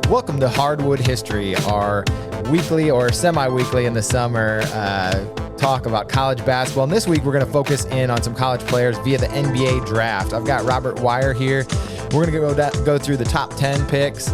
Welcome to Hardwood History, our weekly or semi-weekly in the summer talk about college basketball. And this week, we're going to focus in on some college players via the NBA draft. I've got Robert Wire here. We're going to go through the top 10 picks,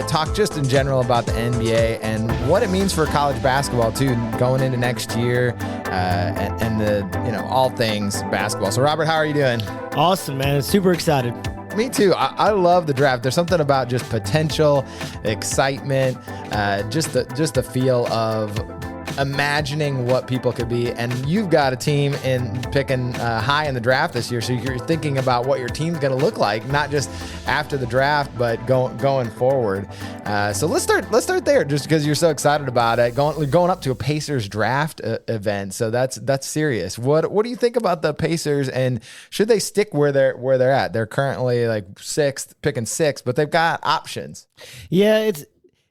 talk just in general about the NBA and what it means for college basketball, too, going into next year and the, all things basketball. So, Robert, how are you doing? Awesome, man. Super excited. Me too. I love the draft. There's something about just potential, excitement, just the feel of imagining what people could be. And you've got a team in picking high in the draft this year, so you're thinking about what your team's going to look like, not just after the draft, but going forward. So let's start there, just because you're so excited about it. Going up to a Pacers draft event, so that's serious. What do you think about the Pacers, and should they stick where they're at? They're currently like picking sixth, but they've got options. Yeah,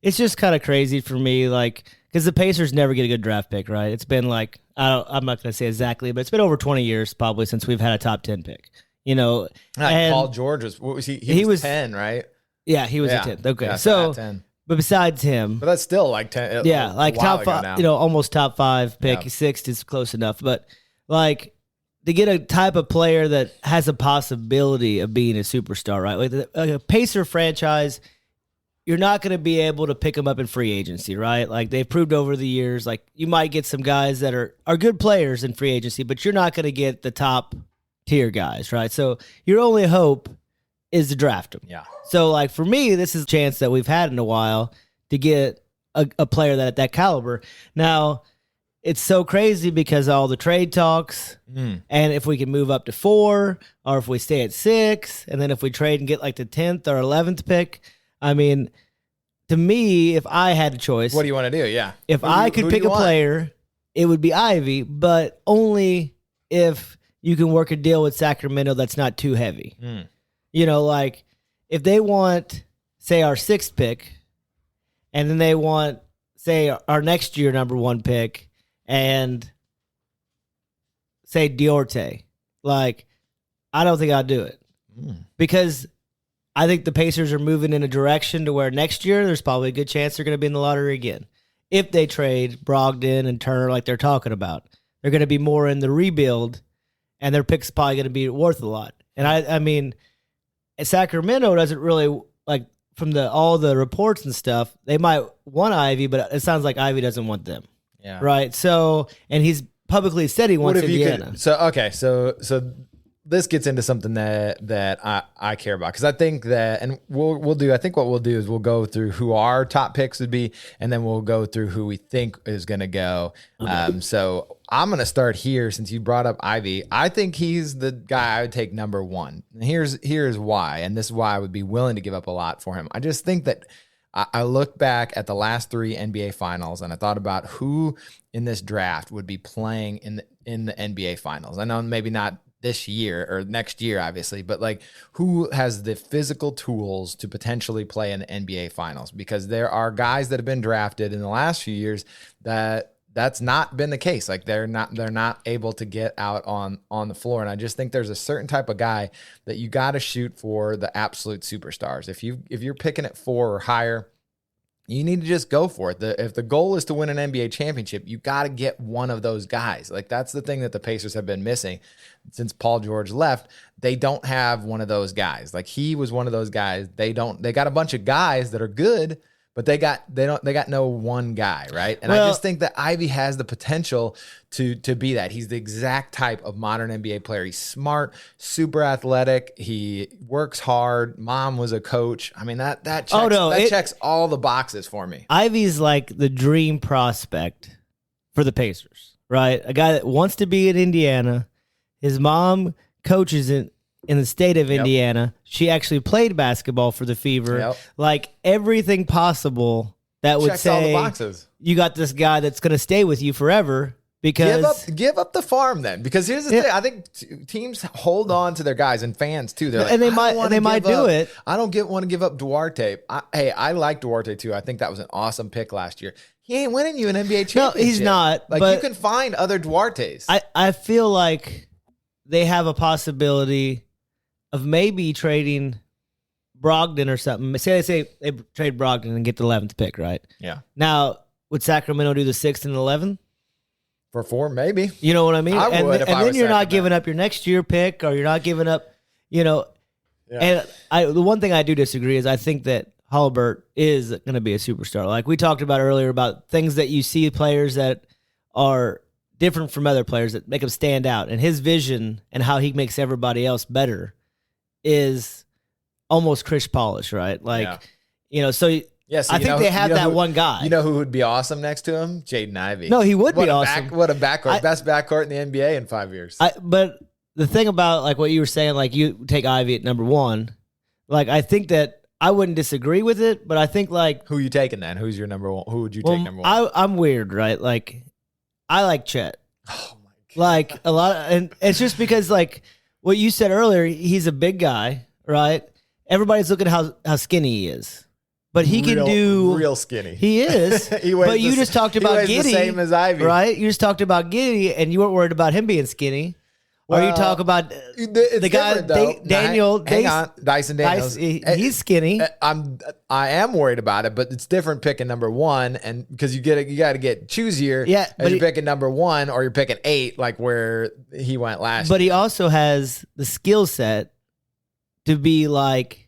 it's just kind of crazy for me, like, because the Pacers never get a good draft pick, right? It's been like, I'm not going to say exactly, but it's been over 20 years probably since we've had a top 10 pick. And Paul George was he was 10, right? Yeah, he was a 10. Okay, yeah, so 10. But besides him, but that's still like 10. Yeah, like top 5, almost top 5 pick. Yeah. Sixth is close enough, but like to get a type of player that has a possibility of being a superstar, right? Like a Pacer franchise, you're not going to be able to pick them up in free agency, right? Like they've proved over the years, like you might get some guys that are good players in free agency, but you're not going to get the top tier guys, right? So your only hope is to draft them. Yeah. So like for me, this is a chance that we've had in a while to get a player that at that caliber. Now, it's so crazy because of all the trade talks, and if we can move up to 4, or if we stay at 6, and then if we trade and get like the 10th or 11th pick. I mean, to me, if I had a choice, what do you want to do? Yeah. If I could pick a player, it would be Ivy, but only if you can work a deal with Sacramento that's not too heavy. Like if they want, say, our 6th pick, and then they want, say, our next year number 1 pick, and say Diorte, like I don't think I'd do it because I think the Pacers are moving in a direction to where next year there's probably a good chance they're going to be in the lottery again. If they trade Brogdon and Turner like they're talking about, they're going to be more in the rebuild, and their pick's probably going to be worth a lot. And I mean, Sacramento doesn't really, like, from all the reports and stuff, they might want Ivy, but it sounds like Ivy doesn't want them. Yeah. Right. So, and he's publicly said he wants Indiana. So this gets into something that I care about, because I think that, and I think what we'll do is we'll go through who our top picks would be, and then we'll go through who we think is going to go. Okay. So I'm going to start here since you brought up Ivy. I think he's the guy I would take number 1. And here's why, and this is why I would be willing to give up a lot for him. I just think that I look back at the last 3 NBA finals, and I thought about who in this draft would be playing in the NBA finals. I know maybe not this year or next year, obviously, but like who has the physical tools to potentially play in the NBA finals? Because there are guys that have been drafted in the last few years that's not been the case. Like they're not able to get out on the floor. And I just think there's a certain type of guy that you got to shoot for the absolute superstars. If you're picking at 4 or higher, you need to just go for it. If the goal is to win an NBA championship, you got to get one of those guys. Like that's the thing that the Pacers have been missing since Paul George left. They don't have one of those guys. Like he was one of those guys. They got a bunch of guys that are good, but they got no one guy, right? And I just think that Ivy has the potential to be that. He's the exact type of modern NBA player. He's smart, super athletic. He works hard. Mom was a coach. I mean, that checks all the boxes for me. Ivy's like the dream prospect for the Pacers, right? A guy that wants to be in Indiana. His mom coaches in the state of Indiana. She actually played basketball for the Fever. Yep. Like everything possible that would checks say all the boxes. You got this guy that's going to stay with you forever. Because give up the farm then. Because here's the thing. I think teams hold on to their guys, and fans too. They're like, and they might do it. I don't want to give up Duarte. I like Duarte too. I think that was an awesome pick last year. He ain't winning you an NBA championship. No, he's not. Like but you can find other Duartes. I feel like they have a possibility of maybe trading Brogdon or something. Say they trade Brogdon and get the 11th pick, right? Yeah. Now, would Sacramento do the 6th and 11th? For 4, maybe. You know what I mean? I would if I then was you're not Sacramento. giving up your next year pick, or you're not giving up, Yeah. And the one thing I do disagree is I think that Halliburton is going to be a superstar. Like we talked about earlier about things that you see players that are different from other players that make him stand out. And his vision and how he makes everybody else better is almost Chris Polish, right? Like, so I think they have that one guy. You know who would be awesome next to him? Jaden Ivey. No, he would be awesome. What a backcourt. Best backcourt in the NBA in 5 years. But the thing about like what you were saying, like you take Ivy at number 1, like I think that I wouldn't disagree with it, but I think like who you taking then? Who's your number 1? Who would you take number 1? I'm weird, right? Like I like Chet. Oh my God. Like a lot and it's just because like what you said earlier, he's a big guy, right? Everybody's looking at how skinny he is. But he can do real skinny. He is. But you just talked about Giddey, the same as Ivy, right? You just talked about Giddey, and you weren't worried about him being skinny. Or you talk about the guy Dyson Daniels. He's skinny. I am worried about it, but it's different picking number 1, and because you got to get choosier. Yeah, as you're picking number 1, or you're picking 8, like where he went last. But he also has the skill set to be like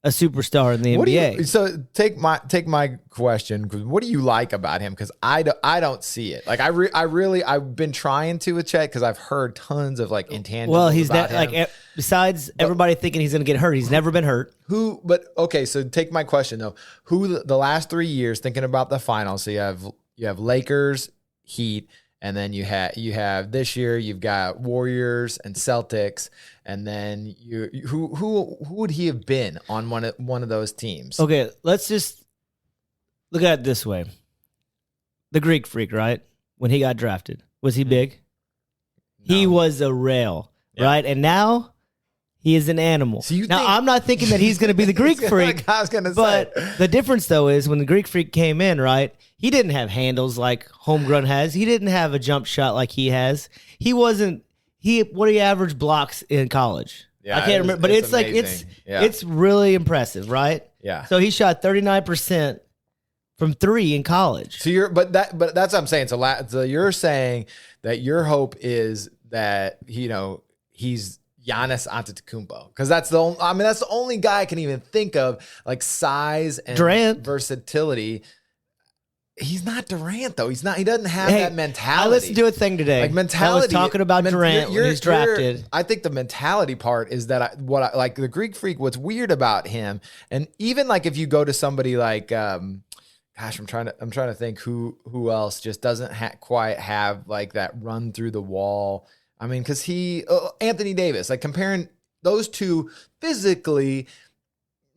a superstar in the NBA. So take my question. What do you like about him? Because I don't see it. Like I've been trying to with Chet because I've heard tons of like intangibles. Well, he's about that him. like besides everybody thinking he's going to get hurt, he's never been hurt. But okay. So take my question though. Who the last 3 years thinking about the finals? So you have Lakers, Heat, and then you have this year you've got Warriors and Celtics. And then who would he have been on one of those teams? Okay, let's just look at it this way. The Greek Freak, right? When he got drafted, was he big? No. He was a rail, right? And now he is an animal. So I'm not thinking that he's going to be the Greek Freak. Like I was going to say. But the difference, though, is when the Greek Freak came in, right? He didn't have handles like Holmgren has. He didn't have a jump shot like he has. He wasn't. What do you average blocks in college? Yeah, I can't remember, but it's like it's really impressive, right? Yeah. So he shot 39% from 3 in college. So but that's what I'm saying. So you're saying that your hope is that he's Giannis Antetokounmpo, because that's the only guy I can even think of like size and versatility. He's not Durant though. He's not. He doesn't have that mentality. I listened to a thing today. Like mentality. I was talking about Durant when he's drafted. I think the mentality part is that like the Greek Freak. What's weird about him, and even like if you go to somebody like, I'm trying to think who else just doesn't quite have like that run through the wall. I mean, because Anthony Davis, like comparing those two physically.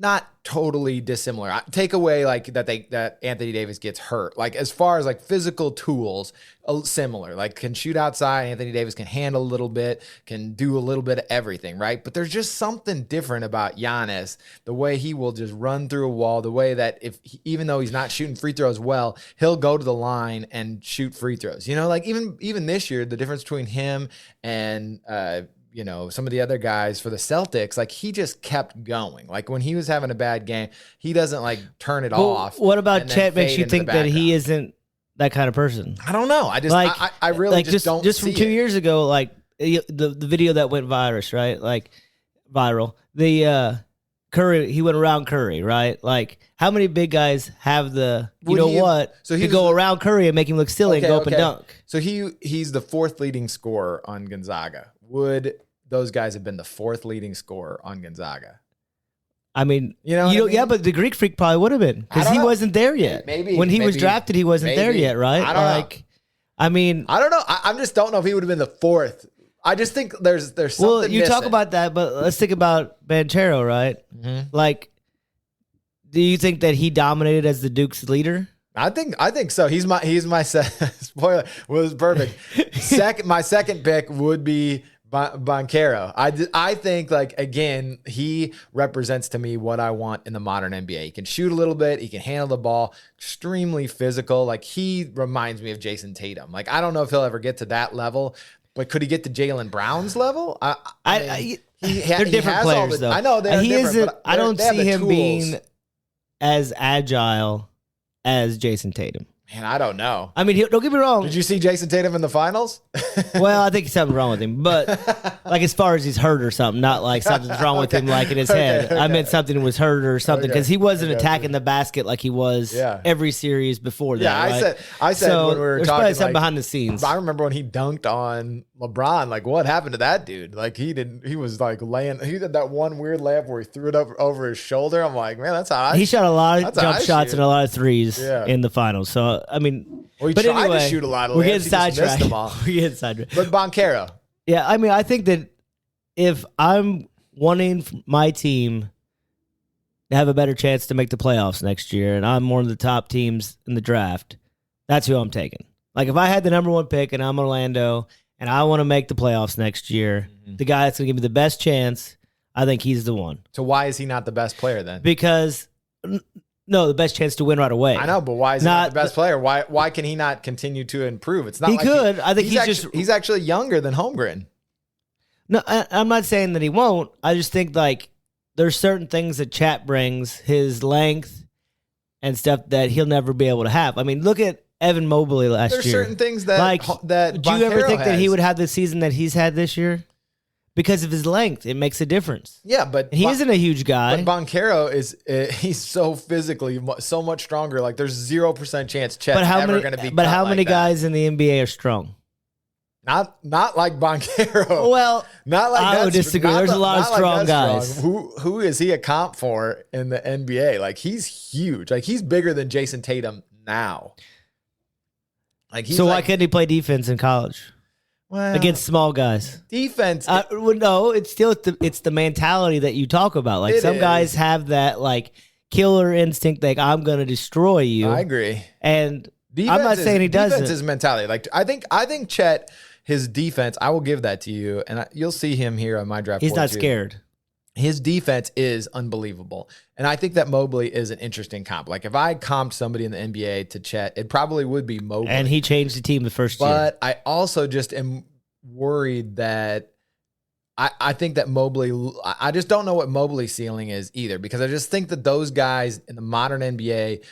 Not totally dissimilar. Take away like that Anthony Davis gets hurt. Like as far as like physical tools, similar. Like can shoot outside. Anthony Davis can handle a little bit, can do a little bit of everything, right? But there's just something different about Giannis. The way he will just run through a wall. The way that even though he's not shooting free throws well, he'll go to the line and shoot free throws. Like even this year, the difference between him and some of the other guys for the Celtics, like he just kept going. Like when he was having a bad game, he doesn't like turn it off. What about Chet makes you think that he isn't that kind of person? I don't know. I just like I really like just don't just from 2 years ago, like the video that went viral, right? Like viral. The Curry, he went around Curry, right? Like how many big guys have to go around Curry and make him look silly and go up and dunk? So he's the 4th leading scorer on Gonzaga. Would those guys have been the 4th leading scorer on Gonzaga? I mean, yeah, but the Greek Freak probably would have been because he wasn't there yet. Maybe when he was drafted, he wasn't there yet, right? I don't know. I mean, I don't know. I just don't know if he would have been the 4th. I just think there's something. Well, you missing. Talk about that, but let's think about Banchero, right? Mm-hmm. Like, do you think that he dominated as the Duke's leader? I think so. He's my spoiler was perfect. My second pick would be Banchero. I think like again he represents to me what I want in the modern NBA. He can shoot a little bit. He can handle the ball. Extremely physical. Like he reminds me of Jason Tatum. Like I don't know if he'll ever get to that level, but could he get to Jaylen Brown's level? I They're different players, though. I know they're he different. isn't. But I don't they have see the him tools. being as agile as Jason Tatum. Man, I don't know. I mean, don't get me wrong. Did you see Jason Tatum in the finals? Well, I think something's wrong with him, but like as far as he's hurt or something, not like something's wrong with him like in his head. I meant something was hurt or something because he wasn't attacking the basket like he was every series before that. Yeah, I said so when we were there's talking probably something like, behind the scenes. I remember when he dunked on LeBron. Like, what happened to that dude? Like, he was like he did that one weird layup where he threw it up over his shoulder. I'm like, man, that's how he shot a lot of jump shots shoot. and a lot of threes in the finals. So I mean. Well, he but tried anyway, to shoot a lot of we're layups. getting He just missed them all. sidetracked. We're getting sidetracked. But Banchero. Yeah, I mean, I think that if I'm wanting my team to have a better chance to make the playoffs next year, and I'm one of the top teams in the draft, that's who I'm taking. Like, if I had the number one pick and I'm Orlando and I want to make the playoffs next year, the guy that's going to give me the best chance, I think he's the one. So why is he not the best player then? Because... No, the best chance to win right away. I know, but why is he not the best player? Why can he not continue to improve? It's not. He like could. I think he's actually younger than Holmgren. No, I'm not saying that he won't. I just think like there's certain things that Chat brings, his length and stuff that he'll never be able to have. I mean, look at Evan Mobley last year. There's certain things that did you ever think that he would have the season that he's had this year? Because of his length, it makes a difference. Yeah, but he isn't a huge guy. But Banchero he's so physically so much stronger. Like there's 0% chance Chet's ever going to be. But how many guys in the NBA are strong? Not like Banchero. Well, not like I would disagree. There's a lot of strong guys. Who is he a comp for in the NBA? Like he's huge. Like he's bigger than Jason Tatum now. Like so why couldn't he play defense in college? Well, against small guys. Defense. No, it's still it's the mentality that you talk about. Like some guys have that like killer instinct, like I'm going to destroy you. I agree. And I'm not saying he doesn't. Defense is mentality. Like I think Chet, his defense, I will give that to you, and you'll see him here on my draft. He's not scared. His defense is unbelievable. And I think that Mobley is an interesting comp. Like, if I comped somebody in the NBA to Chet, it probably would be Mobley. And he changed the team the first year. But I also just am worried that I think that Mobley, I just don't know what Mobley's ceiling is either, because I just think that those guys in the modern NBA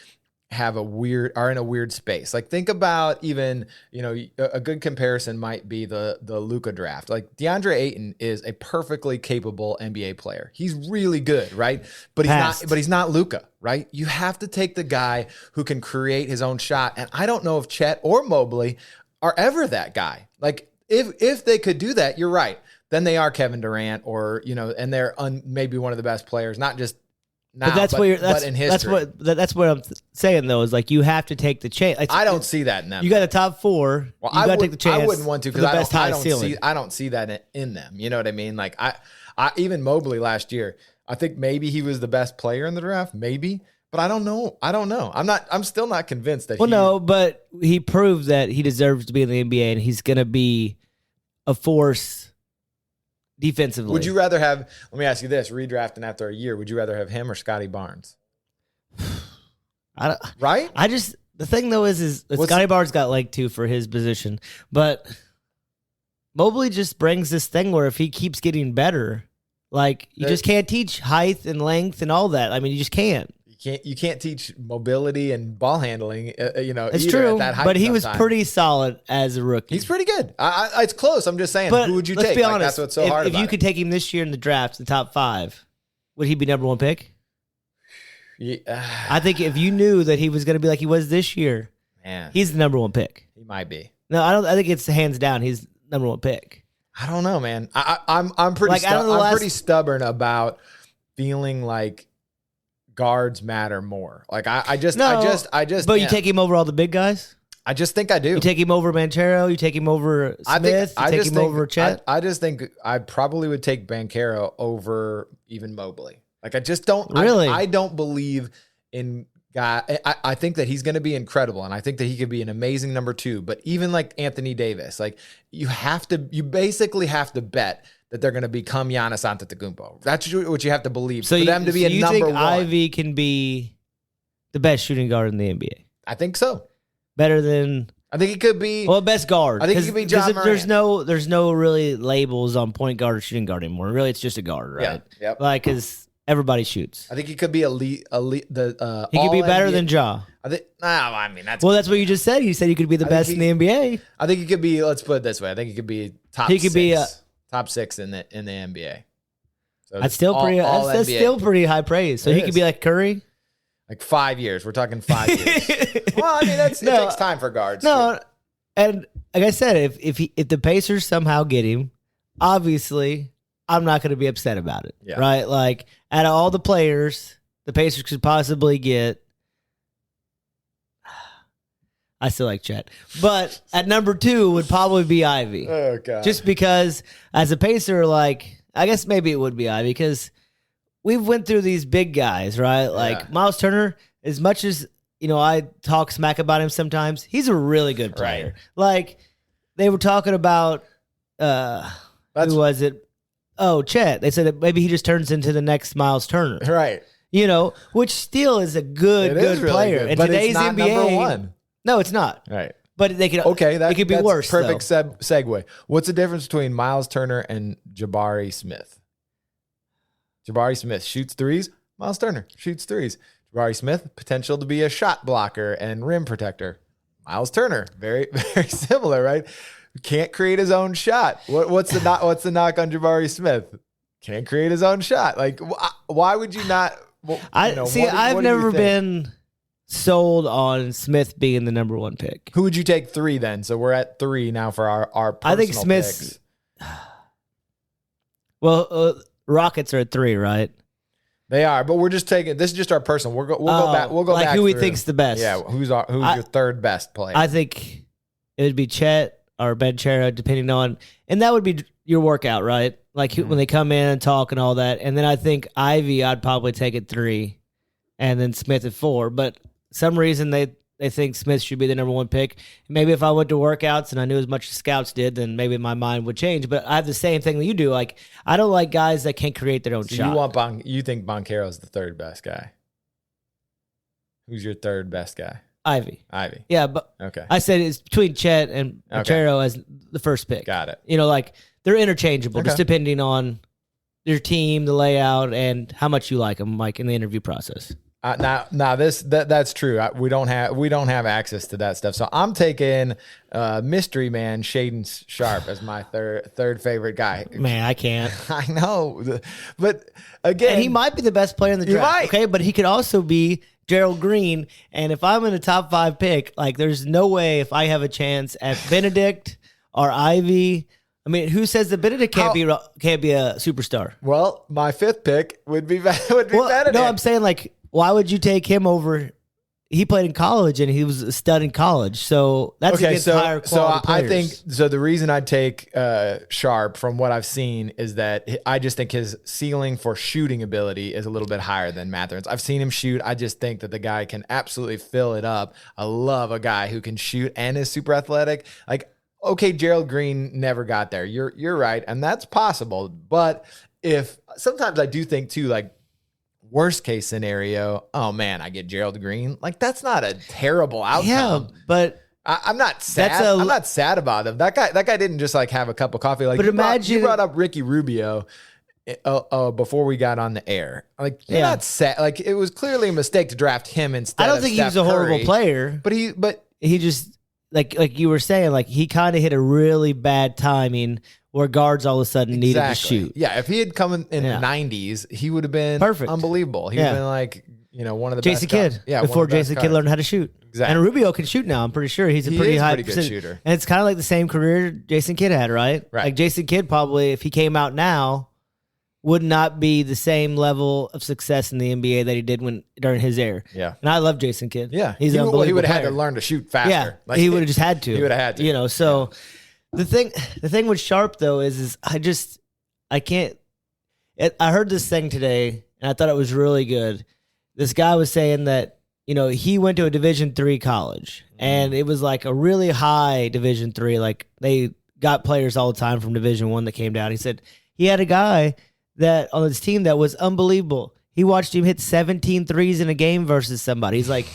are in a weird space. Like think about even, a good comparison might be the Luka draft. Like DeAndre Ayton is a perfectly capable NBA player. He's really good, right? But he's not Luka, right? You have to take the guy who can create his own shot. And I don't know if Chet or Mobley are ever that guy. Like if they could do that, you're right. Then they are Kevin Durant or, and they're maybe one of the best players, not just now, but in history. That's what I'm saying though, is like you have to take the chance. I don't see that in them. You got a top four. Well, you got to take the chance. I wouldn't want to because I don't see that in them. You know what I mean? Like I even Mobley last year, I think maybe he was the best player in the draft, maybe, but I don't know. I'm still not convinced that. No, but he proved that he deserves to be in the NBA and he's going to be a force. Defensively. Would you rather have, let me ask you this, redrafting after a year, would you rather have him or Scotty Barnes? Right? The thing though is Scotty Barnes got leg too for his position, but Mobley just brings this thing where if he keeps getting better, like you just can't teach height and length and all that. I mean, you just can't. You can't teach mobility and ball handling. It's true. At that height but he was pretty solid as a rookie. He's pretty good. It's close. I'm just saying. But who would you take? Let's be honest. That's what's so hard about it. If you could take him this year in the draft, the top 5, would he be number 1 pick? Yeah. I think if you knew that he was going to be like he was this year, man, he's the number 1 pick. He might be. No, I don't. I think it's hands down. He's number 1 pick. I don't know, man. I'm pretty. I'm pretty stubborn about feeling like guards matter more. Like I just. But you take him over all the big guys. I just think I do. You take him over Banchero. You take him over Smith. You take him over Chet. I just think I probably would take Banchero over even Mobley. Like I just don't. Really, I don't believe in guy. I think that he's going to be incredible, and I think that he could be an amazing number 2. But even like Anthony Davis, like you basically have to bet that they're going to become Giannis Antetokounmpo. That's what you have to believe for them to be a number 1. You think Ivy can be the best shooting guard in the NBA? I think so. Better than I think he could be. Well, best guard. I think he could be John Morant. There's no really labels on point guard or shooting guard anymore. Really, it's just a guard, right? Yeah. Yep. Like, because everybody shoots. I think he could be elite. He could be better than Ja. That's what you just said. You said he could be the best in the NBA. I think he could be. Let's put it this way. I think he could be top. He could be top 6 in the NBA. So that's still pretty high praise. So he could be like Curry. Like 5 years. We're talking 5 years. Well, I mean, it takes time for guards. No, and like I said, if the Pacers somehow get him, obviously I'm not going to be upset about it, right? Like, out of all the players the Pacers could possibly get, I still like Chet, but at number 2 would probably be Ivy. Oh God! Just because as a Pacer, like, I guess maybe it would be Ivy because we've went through these big guys, right? Like Miles Turner, as much as, I talk smack about him sometimes, he's a really good player. Right. Like, they were talking about, who was it? Oh, Chet. They said that maybe he just turns into the next Miles Turner. Right. Which still is a good player. Really good. But today's it's not NBA, number 1. No, it's not. Right. But they could. Okay, it could be worse. Perfect segue. What's the difference between Miles Turner and Jabari Smith? Jabari Smith shoots threes. Miles Turner shoots threes. Jabari Smith, potential to be a shot blocker and rim protector. Miles Turner, very, very similar, right? Can't create his own shot. What's the knock on Jabari Smith? Can't create his own shot. Like, why would you not? I've never been sold on Smith being the number 1 pick. Who would you take 3 then? So we're at 3 now for our personal I think Smith's picks. Well, Rockets are at 3, right? They are, but we're just taking. This is just our personal. We'll go back. We'll go like back. Who we through. think's the best? Yeah, who's your third best player? I think it would be Chet or Benchera, depending on, and that would be your workout, right? Like when they come in and talk and all that. And then I think Ivy, I'd probably take at 3, and then Smith at 4. But some reason they think Smith should be the number 1 pick. Maybe if I went to workouts and I knew as much as scouts did, then maybe my mind would change. But I have the same thing that you do. Like, I don't like guys that can't create their own shot. You think Banchero's the third best guy? Who's your third best guy? Ivy. Yeah, but okay. I said it's between Chet and Banchero as the first pick. Got it. Like, they're interchangeable, just depending on your team, the layout, and how much you like them, like in the interview process. Now that's true. We don't have access to that stuff. So I'm taking mystery man Shaden Sharp as my third favorite guy. Man, I can't. I know, but again, and he might be the best player in the draft. Okay, but he could also be Gerald Green. And if I'm in a top 5 pick, like, there's no way if I have a chance at Benedict or Ivy. I mean, who says that Benedict can't be a superstar? Well, my 5th pick would be Benedict. No, I'm saying, like, why would you take him over? He played in college and he was a stud in college, so that's against higher quality players. I think so. The reason I'd take Sharp, from what I've seen, is that I just think his ceiling for shooting ability is a little bit higher than Mathurin's. I've seen him shoot. I just think that the guy can absolutely fill it up. I love a guy who can shoot and is super athletic. Like, okay, Gerald Green never got there. You're right, and that's possible. But if sometimes I do think too, like, worst case scenario, oh man, I get Gerald Green. Like, that's not a terrible outcome. Yeah, but I'm not sad. I'm not sad about him. That guy didn't just like have a cup of coffee. Like, but you brought up Ricky Rubio before we got on the air. Like, you're not sad. Like, it was clearly a mistake to draft him instead. I don't think he was a horrible player, but he just like you were saying, like, he kind of hit a really bad timing where guards all of a sudden needed to shoot. Yeah, if he had come in the 90s, he would have been perfect, unbelievable. He would have been like, one of the Jason best Kidd. guys. Yeah, before Jason Kidd learned how to shoot. Exactly. And Rubio can shoot now. I'm pretty sure he's a pretty good shooter. And it's kind of like the same career Jason Kidd had, right? Like, Jason Kidd probably, if he came out now, would not be the same level of success in the NBA that he did during his era. Yeah. And I love Jason Kidd. Yeah. He's an unbelievable he would have had player. to learn to shoot faster. Yeah. Like, he would have just had to. He would have had to. So the thing with Sharp, though, is I can't. I heard this thing today, and I thought it was really good. This guy was saying that, he went to a Division III college, and it was like a really high Division III. Like, they got players all the time from Division I that came down. He said he had a guy that on his team that was unbelievable. He watched him hit 17 threes in a game versus somebody. He's like,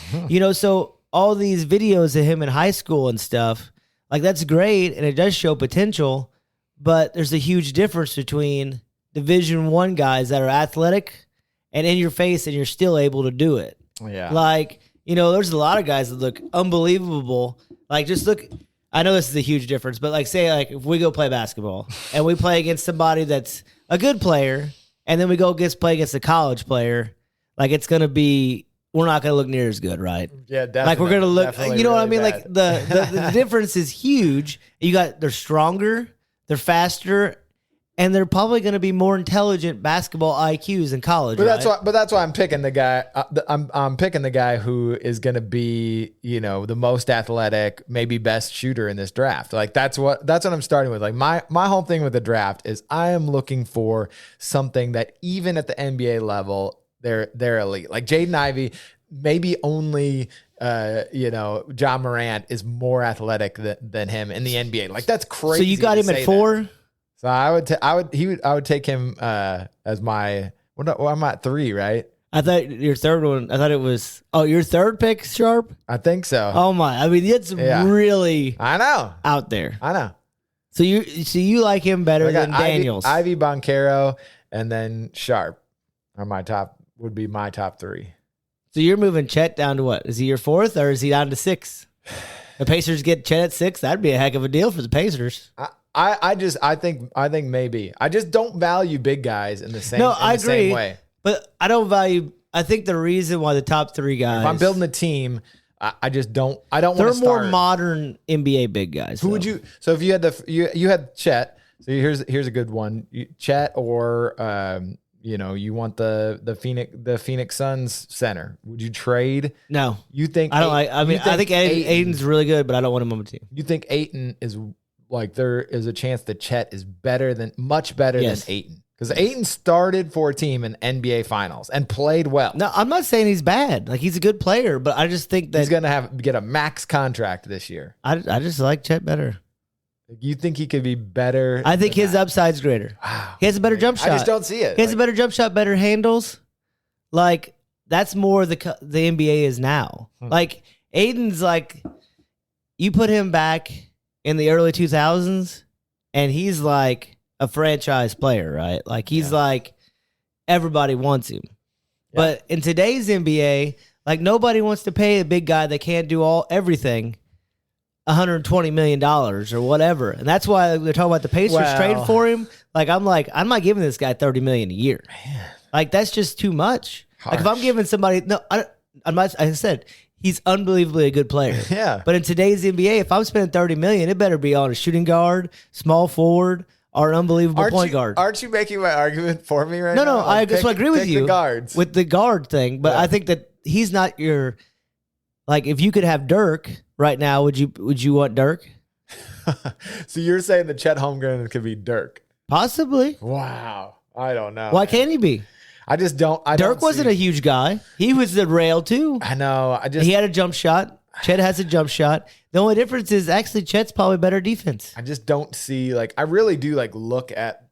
so all these videos of him in high school and stuff, like that's great and it does show potential, but there's a huge difference between Division I guys that are athletic and in your face and you're still able to do it. Yeah. Like, there's a lot of guys that look unbelievable. Like, just look, I know this is a huge difference, but like, say, like, if we go play basketball and we play against somebody that's a good player, and then we go play against a college player, like, it's going to be, we're not going to look near as good, right? Yeah, definitely. Like, we're going to look, you know what I mean? Bad. Like, the difference is huge. They're stronger, they're faster, and they're probably going to be more intelligent basketball IQs in college. But that's why I'm picking the guy. I'm picking the guy who is going to be, the most athletic, maybe best shooter in this draft. Like that's what I'm starting with. Like my whole thing with the draft is I am looking for something that even at the NBA level, they're elite. Like Jaden Ivey, maybe only John Morant is more athletic than him in the NBA. Like that's crazy. So you got him at 4? So I would take him as my. Well, I'm at 3, right? I thought your third one. I thought it was. Oh, your third pick, Sharp. I think so. Oh my! I mean, it's really. I know. Out there. I know. So you like him better than Daniels. Ivy Boncaro, and then Sharp would be my top 3. So you're moving Chet down to what? Is he your 4th or is he down to 6? The Pacers get Chet at 6. That'd be a heck of a deal for the Pacers. I think maybe. I just don't value big guys in the same same way. But I don't value. I think the reason why the top 3 guys. If I'm building a team, I just don't. I don't want to start. They're more modern NBA big guys. Who would you? So if you had you had Chet. So here's a good one. Chet or you want the Phoenix Suns center. Would you trade? No. You think? I don't like. I mean, I think Aiden's really good, but I don't want him on my team. You think Ayton is? Like there is a chance that Chet is much better than Ayton. Because Ayton started for a team in NBA Finals and played well. No, I'm not saying he's bad. Like he's a good player, but I just think that he's gonna get a max contract this year. I just like Chet better. You think he could be better? I think his upside's greater. Wow, he has a better jump shot. I just don't see it. He has a better jump shot, better handles. Like that's more the NBA is now. Like Aiden's like, you put him back in the early 2000s, and he's like a franchise player, right? Like he's like everybody wants him. Yeah. But in today's NBA, like nobody wants to pay a big guy that can't do everything $120 million or whatever. And that's why they're talking about the Pacers trade for him. Like I'm not giving this guy $30 million a year. Man. Like that's just too much. Harsh. Like if I'm giving somebody I'm not, I said he's unbelievably a good player. Yeah. But in today's NBA, if I'm spending $30 million, it better be on a shooting guard, small forward, or an unbelievable point guard. Aren't you making my argument for me right now? No, I just agree with you. The guards. With the guard thing. But I think that he's not your, like if you could have Dirk right now, would you want Dirk? So you're saying that Chet Holmgren could be Dirk? Possibly. Wow. I don't know. Why can't he be? I just don't. Dirk wasn't a huge guy. He was the rail too. I know. He had a jump shot. Chet has a jump shot. The only difference is actually Chet's probably better defense. I just don't see I really do look at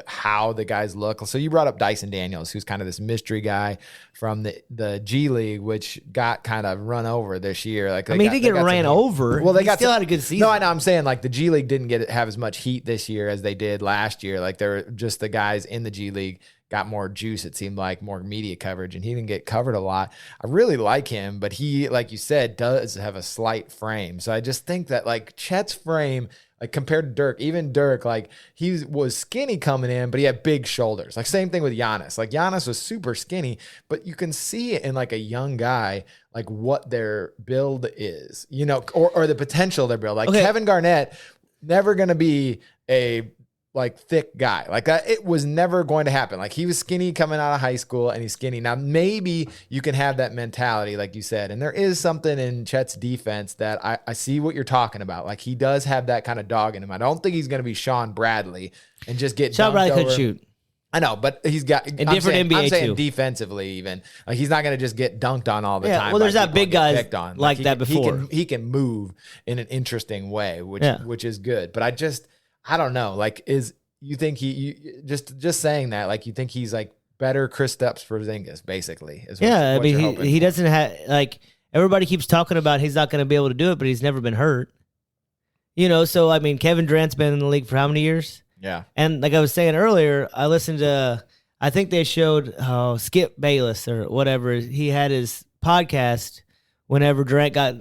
how the guys look. So you brought up Dyson Daniels, who's kind of this mystery guy from the G League, which got kind of run over this year. Like he didn't get ran over. Well, he still had a good season. No, I know. I'm saying the G League didn't have as much heat this year as they did last year. Like they're just the guys in the G League got more juice, it seemed like, more media coverage, and he didn't get covered a lot. I really like him, but he, like you said, does have a slight frame. So I just think that Chet's frame, compared to Dirk, even Dirk, he was skinny coming in, but he had big shoulders. Same thing with Giannis. Giannis was super skinny, but you can see it in a young guy, what their build is, or the potential of their build. Kevin Garnett, never going to be a thick guy. It was never going to happen. He was skinny coming out of high school, and he's skinny. Now, maybe you can have that mentality, like you said, and there is something in Chet's defense that I see what you're talking about. He does have that kind of dog in him. I don't think he's going to be Sean Bradley and just get Sean Bradley over. Could shoot. I know, but he's got NBA I'm saying too. Defensively, even he's not going to just get dunked on all the time. Well, there's not big guys like that before. He can move in an interesting way, which is good. But I don't know. You think you just saying that? You think he's better Kristaps Porzingis, basically? Is he doesn't have everybody keeps talking about he's not going to be able to do it, but he's never been hurt. So, I mean, Kevin Durant's been in the league for how many years? Yeah. And like I was saying earlier, I listened to, I think they showed Skip Bayless or whatever. He had his podcast whenever Durant got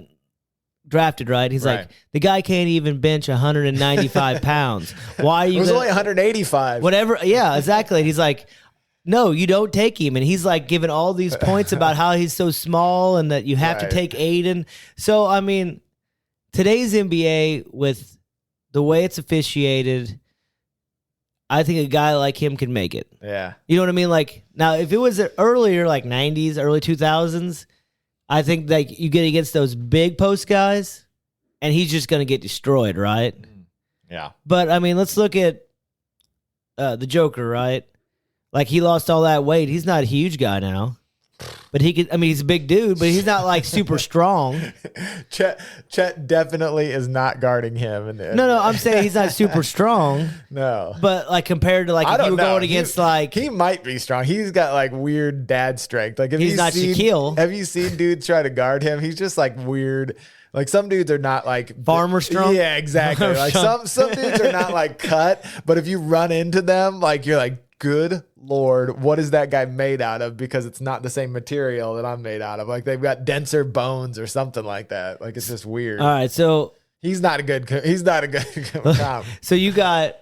drafted, right? He's like, the guy can't even bench 195 pounds. Why are you? It was only 185. Whatever. Yeah, exactly. And he's like, no, you don't take him. And he's like giving all these points about how he's so small and that you have to take Aiden. So, I mean, today's NBA, with the way it's officiated, I think a guy like him can make it. Yeah. You know what I mean? Like, now, if it was earlier, like 90s, early 2000s, I think like you get against those big post guys, and he's just going to get destroyed, right? Yeah. But, I mean, let's look at the Joker, right? Like, he lost all that weight. He's not a huge guy now. But he could, I mean, he's a big dude, but he's not like super strong. Chet definitely is not guarding him. No, I'm saying he's not super strong. No. But like compared to like if you were going against he might be strong. He's got like weird dad strength. Like he's not Shaquille. Have you seen dudes try to guard him? He's just like weird. Like some dudes are not like farmer strong. Yeah, exactly. Like some dudes are not like cut, but if you run into them, like you're like, good Lord, what is that guy made out of? Because it's not the same material that I'm made out of. Like they've got denser bones or something like that. Like it's just weird. All right, so he's not a good comp. So you got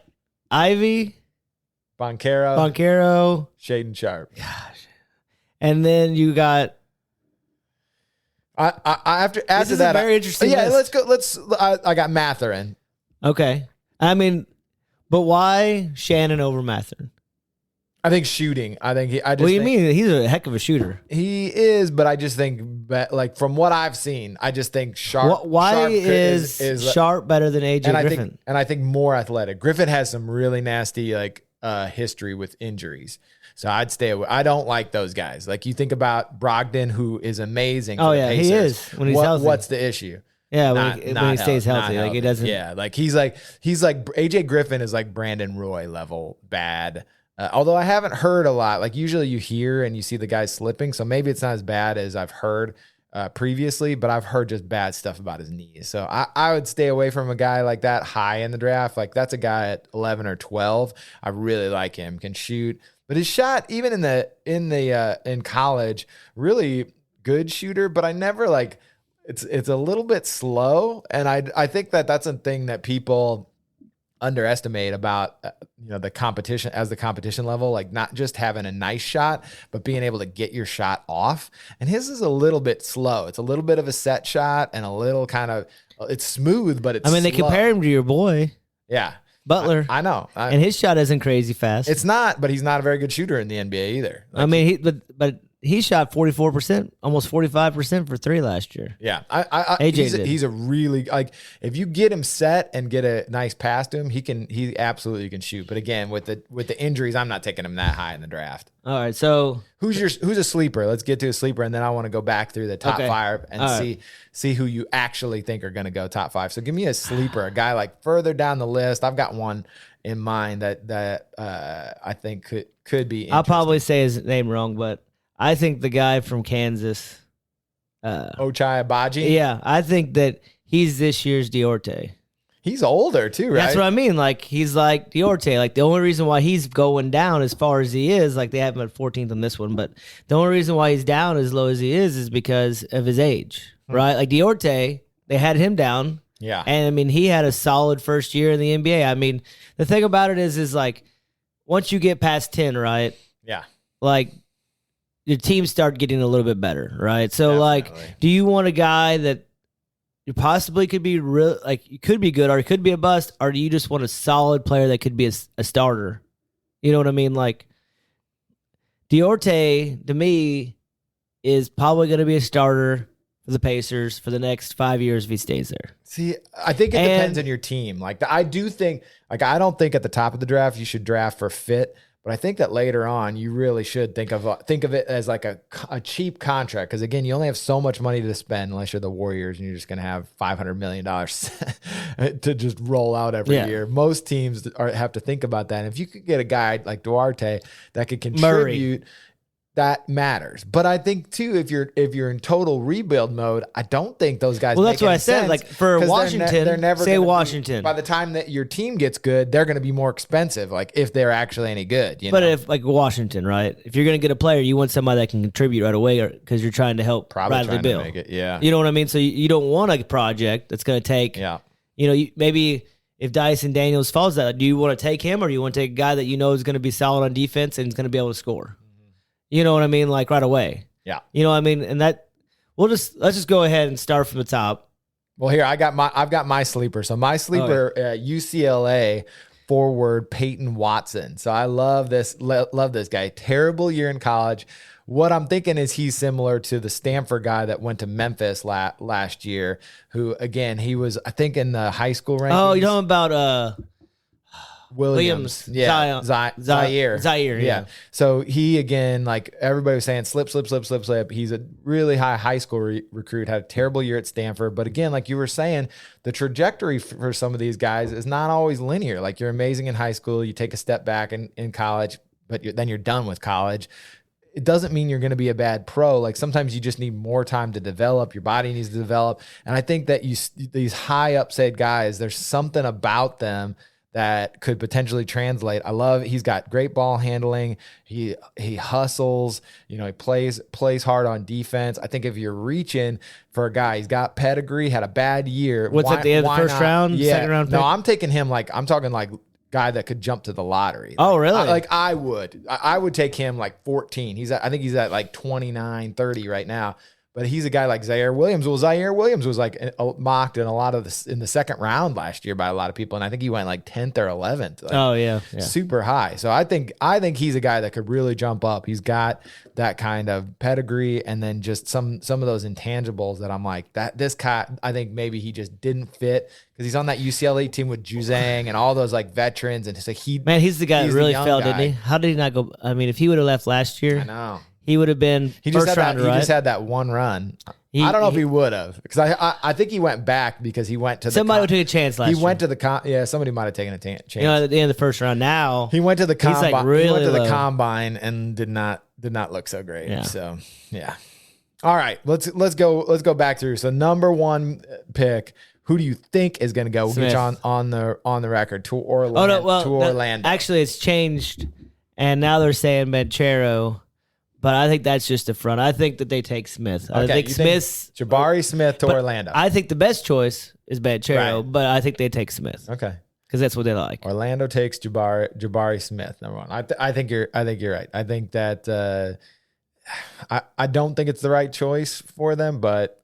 Ivy, Boncaro, Shaden Sharp. Gosh. And then you got after this is that. A very interesting. Yeah, list. let's go. I got Matherin. Okay, I mean, but why Shannon over Matherin? I think shooting. I think what do you mean? He's a heck of a shooter. He is, but I just think, like from what I've seen, I just think Sharp. Why is Sharp better than AJ Griffin? I think more athletic. Griffin has some really nasty history with injuries, so I'd stay away. I don't like those guys. Like you think about Brogdon, who is amazing. Oh yeah, he is when he's healthy. What's the issue? Yeah, when he stays healthy, like he doesn't. Yeah, like he's like AJ Griffin is like Brandon Roy level bad. Although I haven't heard a lot, like usually you hear and you see the guys slipping, so maybe it's not as bad as I've heard previously, but I've heard just bad stuff about his knees. So I would stay away from a guy like that high in the draft. Like that's a guy at 11 or 12. I really like him, can shoot, but his shot, even in college, really good shooter. But I never like it's a little bit slow, and I think that's a thing that people underestimate about the competition level, like not just having a nice shot but being able to get your shot off, and his is a little bit slow. It's a little bit of a set shot and a little kind of it's smooth, but it's they compare him to your boy Butler. I know, and his shot isn't crazy fast. It's not, but he's not a very good shooter in the NBA either. Like, but he shot 44%, almost 45% for three last year. Yeah, he's a really, like, if you get him set and get a nice pass to him, he absolutely can shoot. But again, with the injuries, I'm not taking him that high in the draft. All right, so who's a sleeper? Let's get to a sleeper, and then I want to go back through the top five and see who you actually think are going to go top five. So give me a sleeper, a guy like further down the list. I've got one in mind that I think could be interesting. I'll probably say his name wrong, but I think the guy from Kansas, Ochai Agbaji. Yeah, I think that he's this year's Diorte. He's older too, right? That's what I mean. Like he's like Diorte. Like the only reason why he's going down as far as he is, like they have him at 14th on this one, but the only reason why he's down as low as he is because of his age, right? Like Diorte, they had him down. Yeah, and I mean he had a solid first year in the NBA. I mean the thing about it is like once you get past 10, right? Yeah, like your teams start getting a little bit better, right? So, Definitely. like, do you want a guy that you possibly could be real, like, you could be good, or he could be a bust, or do you just want a solid player that could be a starter? You know what I mean? Like, Diorte, to me, is probably going to be a starter for the Pacers for the next 5 years if he stays there. See, I think it depends on your team. Like, I do think, like, I don't think at the top of the draft you should draft for fit. But I think that later on, you really should think of it as like a cheap contract. Because again, you only have so much money to spend unless you're the Warriors and you're just going to have $500 million to just roll out every year. Most teams have to think about that. And if you could get a guy like Duarte that could contribute, that matters. But I think too, if you're in total rebuild mode, I don't think those guys. Well, that's what I said. Sense, like for Washington, they're never say Washington. By the time that your team gets good, they're going to be more expensive. Like if they're actually any good. But if like Washington, right? If you're going to get a player, you want somebody that can contribute right away, because you're trying to help Bradley Beal. Yeah, you know what I mean. So you don't want a project that's going to take. Yeah. Maybe if Dyson Daniels falls that, do you want to take him, or do you want to take a guy that you know is going to be solid on defense and is going to be able to score? You know what I mean? Like right away. Yeah. You know what I mean? And let's just go ahead and start from the top. Well, here I've got my sleeper. So my sleeper, UCLA forward Peyton Watson. So I love this guy. Terrible year in college. What I'm thinking is he's similar to the Stanford guy that went to Memphis last year, who again, he was, I think, in the high school rankings. Oh, you're talking about Williams. Yeah. Zaire. Yeah. So he, again, like everybody was saying, slip. He's a really high school recruit, had a terrible year at Stanford. But again, like you were saying, the trajectory for some of these guys is not always linear. Like you're amazing in high school, you take a step back in college, but then you're done with college. It doesn't mean you're going to be a bad pro. Like sometimes you just need more time to develop. Your body needs to develop. And I think that these high upside guys, there's something about them that could potentially translate. He's got great ball handling. He hustles, he plays hard on defense. I think if you're reaching for a guy, he's got pedigree, had a bad year. What's at the end of the first round, second round pick? No, I'm taking him I'm talking like guy that could jump to the lottery. Oh, really? I would take him like 14. I think he's at like 29, 30 right now. But he's a guy like Zaire Williams. Well, Zaire Williams was like mocked in a lot of in the second round last year by a lot of people, and I think he went like 10th or 11th. Like, oh yeah, super high. So I think he's a guy that could really jump up. He's got that kind of pedigree, and then just some of those intangibles that I'm like this guy. I think maybe he just didn't fit because he's on that UCLA team with Juzang and all those like veterans, and it's like he's the guy that really fell, didn't he? How did he not go? I mean, if he would have left last year, I know. He would have been first rounder, right? He just had that one run. I don't know if he would have, because I think he went back because he went to somebody would take a chance last year. He went to the somebody might have taken a chance. At the end of the first round. Now he went to the combine. He's like really he went to low. the combine and did not look so great. Yeah. So yeah. All right, let's go back through. So number one pick. Who do you think is going to go? We'll get you on the record to Orlando. Oh no, well, to Orlando. Actually, it's changed, and now they're saying Banchero. But I think that's just a front. I think that they take Smith. Okay, I think Jabari Smith to Orlando. I think the best choice is Banchero, but I think they take Smith. Okay, because that's what they like. Orlando takes Jabari Smith, number one. I think you're right. I think that I don't think it's the right choice for them, but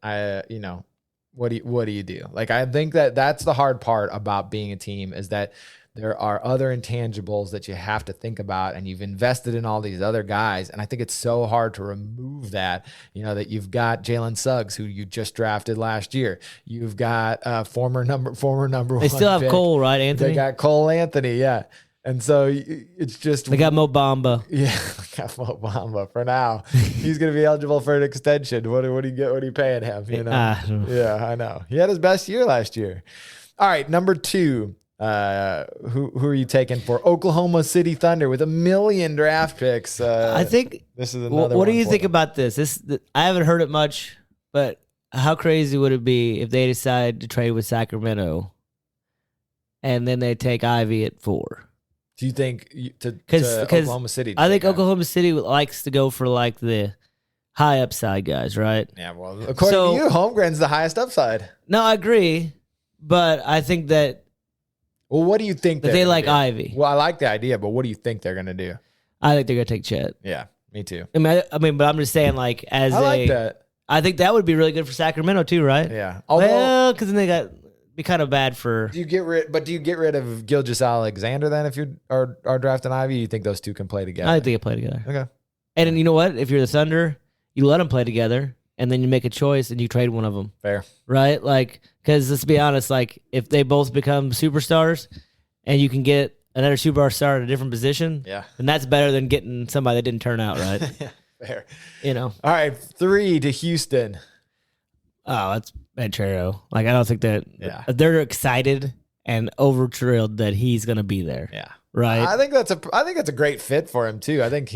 what do you do? Like I think that's the hard part about being a team is that there are other intangibles that you have to think about, and you've invested in all these other guys. And I think it's so hard to remove that, that you've got Jalen Suggs, who you just drafted last year. You've got former number one. They still have pick. Cole, right, Anthony? They got Cole Anthony, yeah. And so it's just they got Mo Bamba. Yeah, they got Mo Bamba for now. He's going to be eligible for an extension. What do you get? What are you paying him? Yeah, I know. He had his best year last year. All right, number two. Who are you taking for Oklahoma City Thunder with 1 million draft picks? I think this is another. What do you think about this? I haven't heard it much, but how crazy would it be if they decide to trade with Sacramento, and then they take Ivy at 4? Do you think to Oklahoma City? I think Oklahoma City likes to go for like the high upside guys, right? Yeah, well, according to you, Holmgren's the highest upside. No, I agree, but I think that. Well, what do you think? But they like Ivy. Well, I like the idea, but what do you think they're going to do? I think they're going to take Chet. Yeah, me too. I mean, but I'm just saying, like, I like that. I think that would be really good for Sacramento too, right? Yeah. Because then they be kind of bad for. Do you get rid of Gilgeous-Alexander then if you are drafting Ivy? You think those two can play together? I think they play together. Okay. And then you know what? If you're the Thunder, you let them play together, and then you make a choice and you trade one of them. Fair. Right? Like, because let's be honest, like if they both become superstars. And you can get another superstar at a different position. Yeah. And that's better than getting somebody that didn't turn out, right? Yeah, fair. All right, 3 to Houston. Oh, that's Banchero. Like, I don't think that they're excited and over thrilled that he's going to be there. Yeah. Right. I think that's a great fit for him too. I think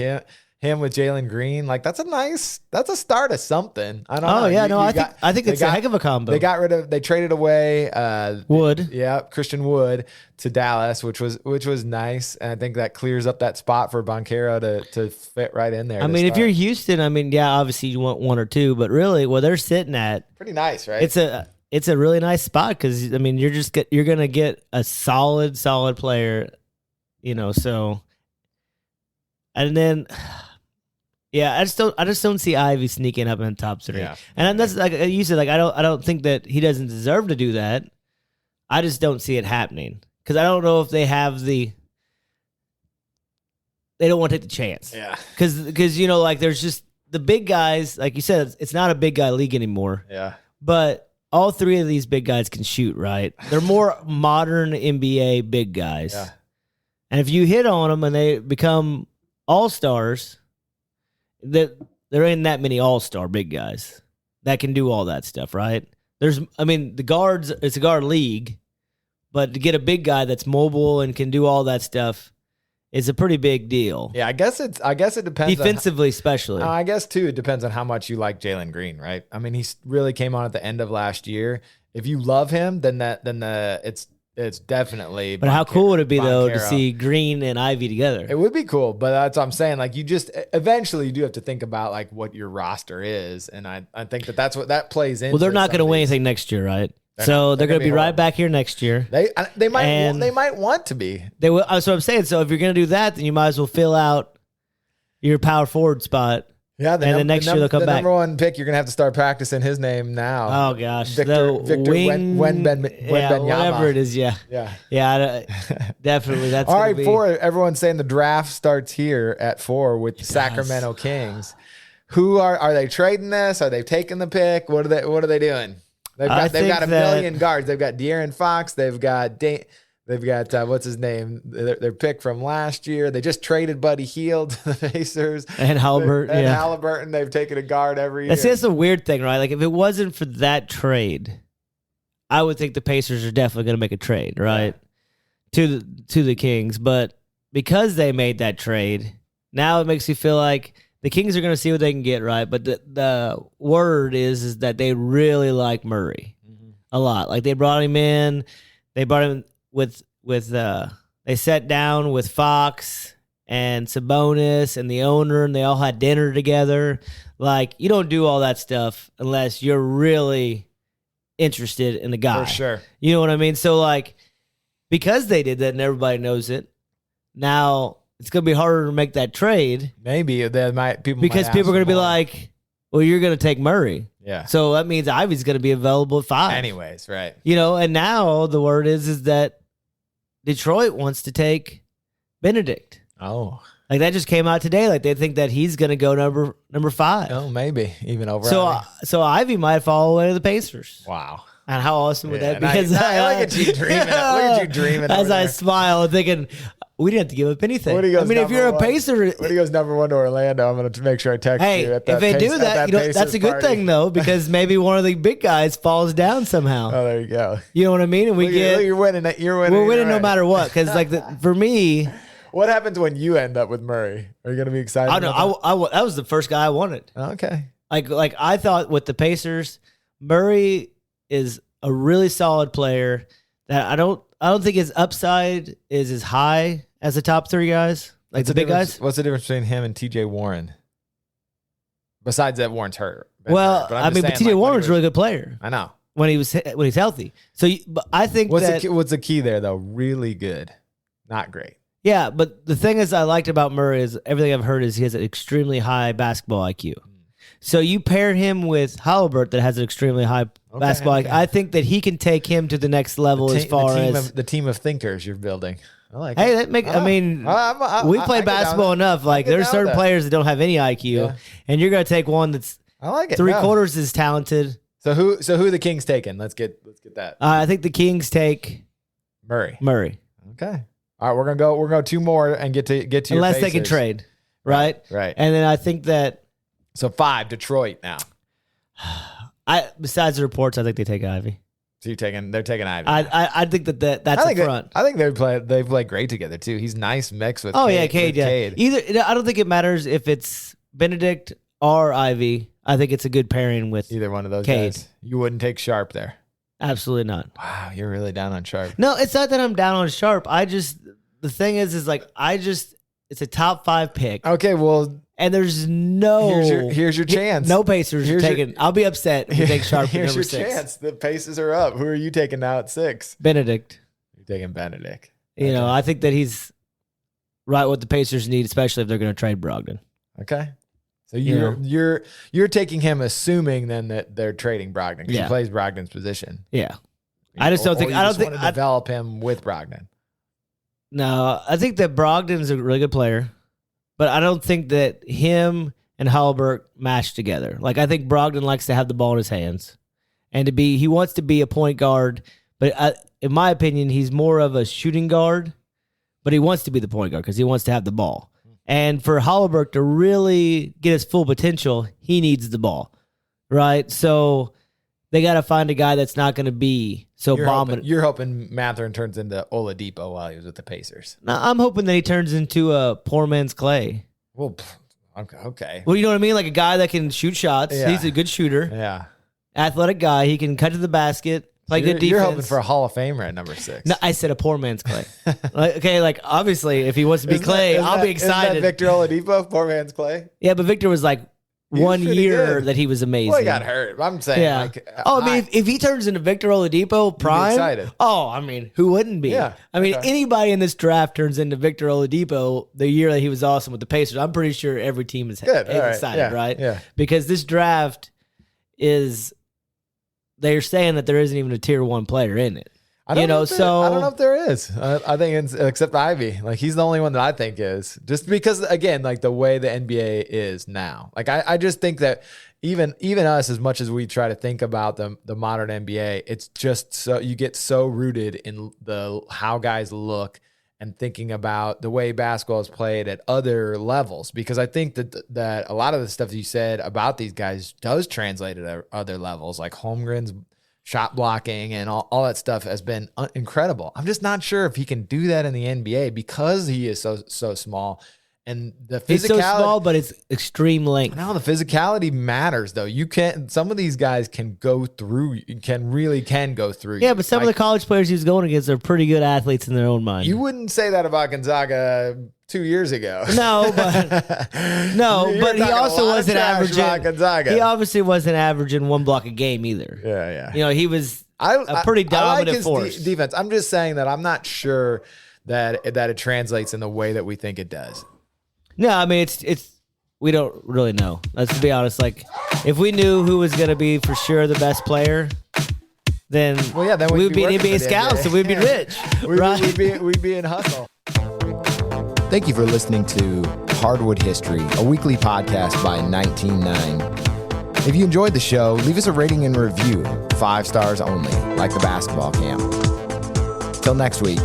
him with Jalen Green, like that's a start of something. I don't know. Oh yeah, I think it's a heck of a combo. They traded away Wood. Yeah, Christian Wood to Dallas, which was nice, and I think that clears up that spot for Banchero to fit right in there. I mean, if you're Houston, I mean, yeah, obviously you want one or two, but really, well, they're sitting at pretty nice, right? It's a really nice spot because I mean, you're gonna get a solid player, so. And then, yeah, I just don't see Ivy sneaking up in the top 3. Yeah. And that's like you said, like I don't think that he doesn't deserve to do that. I just don't see it happening because I don't know if they have they don't want to take the chance. Yeah. Because like there's just the big guys, like you said, it's not a big guy league anymore. Yeah. But all 3 of these big guys can shoot, right? They're more modern NBA big guys. Yeah. And if you hit on them and they become all-stars, that there ain't that many all-star big guys that can do all that stuff, right? The guards, it's a guard league, but to get a big guy that's mobile and can do all that stuff is a pretty big deal. Yeah, I guess it depends defensively, especially. I guess too, it depends on how much you like Jalen Green, right? I mean, he really came on at the end of last year. If you love him, then it's definitely. But how cool would it be though to see Green and Ivy together? It would be cool, but that's what I'm saying. Like eventually you do have to think about like what your roster is, and I think that's what that plays into. Well, they're not going to win anything next year, right? They're going to be right back here next year. They might want to be. They will. That's what I'm saying. So if you're going to do that, then you might as well fill out your power forward spot. Yeah, and then next year they'll come back. The number 1 pick, you're gonna have to start practicing his name now. Oh gosh, Victor Wembanyama. Whatever it is. Yeah. Definitely. That's all right. 4. Everyone's saying the draft starts here at 4 with the Sacramento Kings. Who are they trading this? Are they taking the pick? What are they doing? They've got a million guards. They've got De'Aaron Fox. They've got what's his name? Their pick from last year. They just traded Buddy Hield to the Pacers. And Halliburton. Halliburton. They've taken a guard every year. That's a weird thing, right? Like if it wasn't for that trade, I would think the Pacers are definitely going to make a trade, right? Yeah. To the Kings. But because they made that trade, now it makes you feel like the Kings are going to see what they can get, right? But the word is that they really like Murray a lot. Like they brought him in. They brought him they sat down with Fox and Sabonis and the owner, and they all had dinner together. Like, you don't do all that stuff unless you're really interested in the guy. For sure. You know what I mean? So, like, because they did that and everybody knows it, now it's going to be harder to make that trade. People are going to be like, well, you're going to take Murray. Yeah. So that means Ivy's going to be available at 5. Anyways, right. And now the word is that Detroit wants to take Benedict. Oh. Like that just came out today. Like they think that he's going to go number 5. Oh, maybe even over. So Ivy might fall away to the Pacers. Wow. And how awesome would that be? Because look at you dreaming. Look at you dreaming. As I smile and thinking, we didn't have to give up anything. If you're a Pacer, when he goes number 1 to Orlando, I'm going to make sure I text you. At that if they do that, that's a good thing though, because maybe one of the big guys falls down somehow. Oh, there you go. You know what I mean? And you're winning. We're winning no matter what. Because for me, what happens when you end up with Murray? Are you going to be excited? I know. That was the first guy I wanted. Okay. Like I thought with the Pacers, Murray is a really solid player that I don't think his upside is as high as the top 3 guys, like the big guys. What's the difference between him and TJ Warren? Besides that, Warren's hurt. But TJ Warren's a really good player. I know when he's healthy. So, but I think what's the key there though? Really good, not great. Yeah, but the thing is, I liked about Murray is everything I've heard is he has an extremely high basketball IQ. So you pair him with Halliburton that has an extremely high basketball IQ. I think that he can take him to the next level as far as the team of thinkers you're building. I like hey, it. We play basketball enough. Like there's certain players that don't have any IQ, and you're gonna take one that's I like it. 3/4 as talented. So who are the Kings taking? Let's get that. I think the Kings take Murray. Okay. All right, we're gonna go 2 more and get to unless your they can trade, right? Right. And then I think that. So 5, Detroit now. Besides the reports, I think they take Ivy. So they're taking Ivy. I think that's a front. I think they play great together too. He's nice mixed with. Cade. Either I don't think it matters if it's Benedict or Ivy. I think it's a good pairing with either one of those Cade. guys. You wouldn't take Sharp there. Absolutely not. Wow, you're really down on Sharp. No, it's not that I'm down on Sharp. The thing is like it's a top 5 pick. Okay, well, and there's no here's your chance. No Pacers taking. I'll be upset if you take Sharp. Here's number your 6. chance. The Pacers are up. Who are you taking now at 6? Benedict. You're taking Benedict. You know, I think that right what the Pacers need, especially if they're going to trade Brogdon. Okay. So you're taking him, assuming then that they're trading Brogdon because he plays Brogdon's position. Yeah, I just don't think I want to develop him with Brogdon. No, I think that Brogdon's a really good player, but I don't think that him and Halliburton match together. Like I think Brogdon likes to have the ball in his hands, and he wants to be a point guard. But in my opinion, he's more of a shooting guard, but he wants to be the point guard because he wants to have the ball. And for Halliburton to really get his full potential, he needs the ball, right? So they got to find a guy that's not going to be so bombing. You're hoping Mathurin turns into Oladipo while he was with the Pacers. No, I'm hoping that he turns into a poor man's Clay. Well, okay. Well, you know what I mean? Like a guy that can shoot shots. Yeah. He's a good shooter. Yeah. Athletic guy. He can cut to the basket. Play good defense. You're hoping for a Hall of Famer at number 6. No, I said a poor man's Clay. Like obviously, if he wants to be Clay, I'll be excited. Isn't that Victor Oladipo, poor man's Clay? Yeah, but Victor was like 1 year that he was amazing. Well, he got hurt. I'm saying, if he turns into Victor Oladipo prime, excited. Who wouldn't be? Yeah. Anybody in this draft turns into Victor Oladipo the year that he was awesome with the Pacers. I'm pretty sure every team is excited, right? Yeah. Because this draft is. They're saying that there isn't even a tier 1 player in it. I don't know if there is. I think except Ivy. Like he's the only one that I think is. Just because again, like the way the NBA is now. Like I just think that even us, as much as we try to think about the modern NBA, it's just so you get so rooted in how guys look and thinking about the way basketball is played at other levels. Because I think that a lot of the stuff you said about these guys does translate at other levels, like Holmgren's shot blocking and all that stuff has been incredible. I'm just not sure if he can do that in the NBA because he is so small. And the physicality, it's so small, but it's extreme length. No, the physicality matters though. Some of these guys can go through. Can go through. Yeah, but some of the college players he was going against are pretty good athletes in their own mind. You wouldn't say that about Gonzaga 2 years ago. No, but he also wasn't averaging. Gonzaga. He obviously wasn't averaging 1 block a game either. Yeah. You know, he was a pretty dominant force. Defense. I'm just saying that I'm not sure that it translates in the way that we think it does. No, I mean it's we don't really know. Let's be honest. Like if we knew who was going to be for sure the best player, then we would be NBA scouts and we'd be rich. We'd be in hustle. Thank you for listening to Hardwood History, a weekly podcast by 19.9. If you enjoyed the show, leave us a rating and review, 5 stars only, like the basketball camp. Till next week.